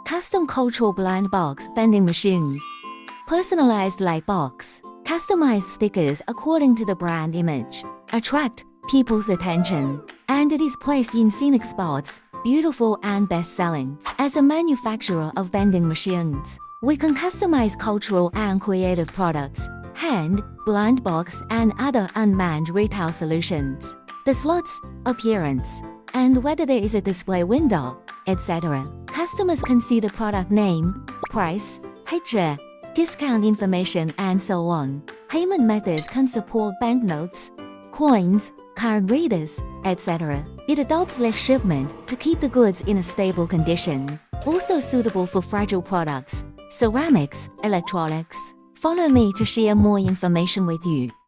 Custom cultural blind box vending machine. Personalized light box. Customized stickers according to the brand image. Attract people's attention. And it is placed in scenic spots, beautiful and best-selling. As a manufacturer of vending machines, we can customize cultural and creative products, hand, blind box, and other unmanned retail solutions. The slots, appearance, and whether there is a display window, etc. Customers can see the product name, price, picture, discount information, and so on. Payment methods can support banknotes, coins, card readers, etc. It adopts less shipment to keep the goods in a stable condition. Also suitable for fragile products, ceramics, electronics. Follow me to share more information with you.